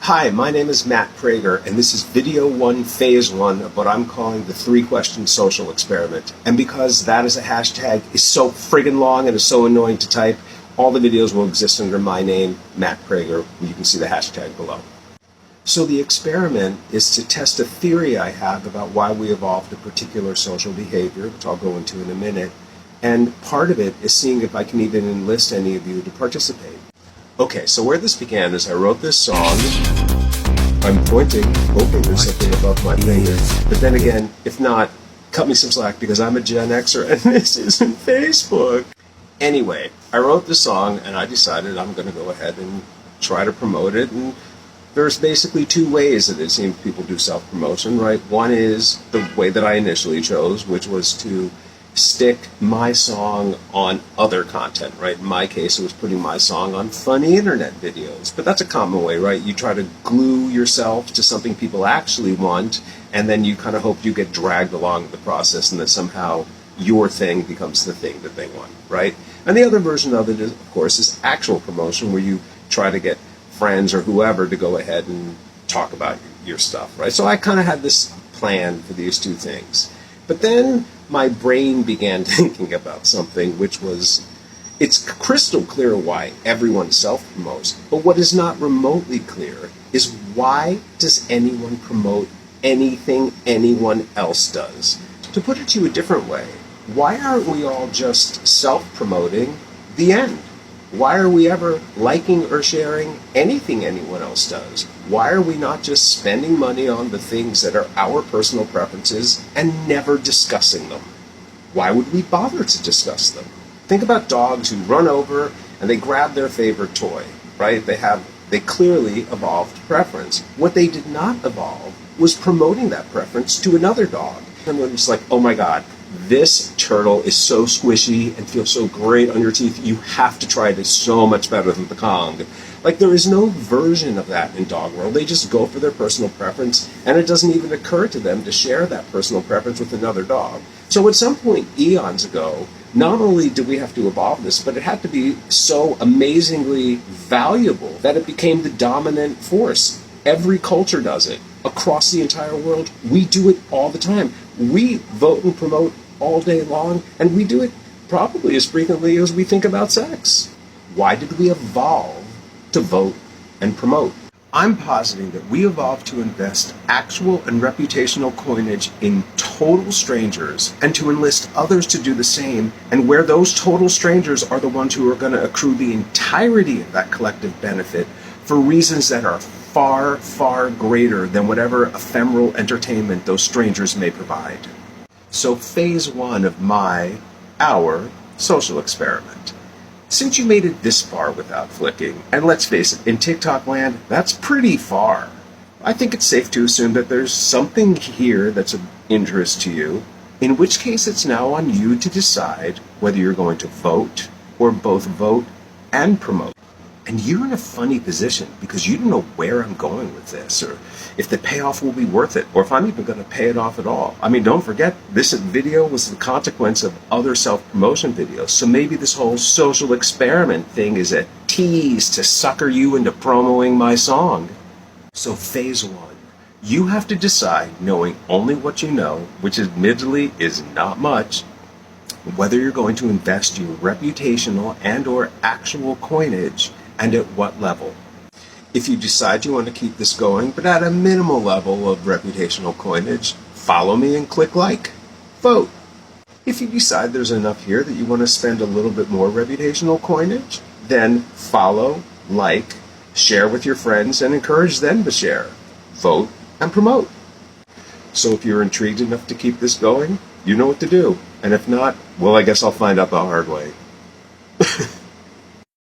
Hi, my name is Matt Prager, and this is video 1, phase 1 of what I'm calling the 3-question social experiment. And because that is a hashtag is so friggin' long and is so annoying to type, all the videos will exist under my name, Matt Prager. You can see the hashtag below. So the experiment is to test a theory I have about why we evolved a particular social behavior, which I'll go into in a minute. And part of it is seeing if I can even enlist any of you to participate. Okay, so where this began is I wrote this song. I'm pointing, hoping there's something above my finger. But then again, if not, cut me some slack because I'm a Gen Xer and this isn't Facebook. Anyway, I wrote the song and I decided I'm going to go ahead and try to promote it. And there's basically 2 ways that it seems people do self-promotion, right? One is the way that I initially chose, which was to stick my song on other content, right? In my case, it was putting my song on funny internet videos. But that's a common way, right? You try to glue yourself to something people actually want, and then you kind of hope you get dragged along the process and that somehow your thing becomes the thing that they want, right? And the other version of it, is, of course, is actual promotion, where you try to get friends or whoever to go ahead and talk about your stuff, right? So I kind of had this plan for these 2 things. But then my brain began thinking about something, which was, it's crystal clear why everyone self-promotes, but what is not remotely clear is why does anyone promote anything anyone else does? To put it to you a different way, why aren't we all just self-promoting the end? Why are we ever liking or sharing anything anyone else does? Why are we not just spending money on the things that are our personal preferences and never discussing them? Why would we bother to discuss them? Think about dogs who run over and they grab their favorite toy, right? They clearly evolved preference. What they did not evolve was promoting that preference to another dog. And they're just like, oh my God, this turtle is so squishy and feels so great on your teeth. You have to try it. It's so much better than the Kong. Like, there is no version of that in dog world. They just go for their personal preference, and it doesn't even occur to them to share that personal preference with another dog. So at some point, eons ago, not only did we have to evolve this, but it had to be so amazingly valuable that it became the dominant force. Every culture does it. Across the entire world, we do it all the time. We vote and promote all day long, and we do it probably as frequently as we think about sex. Why did we evolve to vote and promote? I'm positing that we evolved to invest actual and reputational coinage in total strangers and to enlist others to do the same, and where those total strangers are the ones who are going to accrue the entirety of that collective benefit for reasons that are far, far greater than whatever ephemeral entertainment those strangers may provide. So phase 1 of our social experiment. Since you made it this far without flicking, and let's face it, in TikTok land, that's pretty far, I think it's safe to assume that there's something here that's of interest to you, in which case it's now on you to decide whether you're going to vote or both vote and promote. And you're in a funny position because you don't know where I'm going with this, or if the payoff will be worth it, or if I'm even going to pay it off at all. I mean, don't forget, this video was the consequence of other self-promotion videos, so maybe this whole social experiment thing is a tease to sucker you into promoting my song. So phase 1, you have to decide, knowing only what you know, which admittedly is not much, whether you're going to invest your reputational and or actual coinage, and at what level. If you decide you want to keep this going, but at a minimal level of reputational coinage, follow me and click like. Vote. If you decide there's enough here that you want to spend a little bit more reputational coinage, then follow, like, share with your friends, and encourage them to share. Vote and promote. So if you're intrigued enough to keep this going, you know what to do. And if not, well, I guess I'll find out the hard way.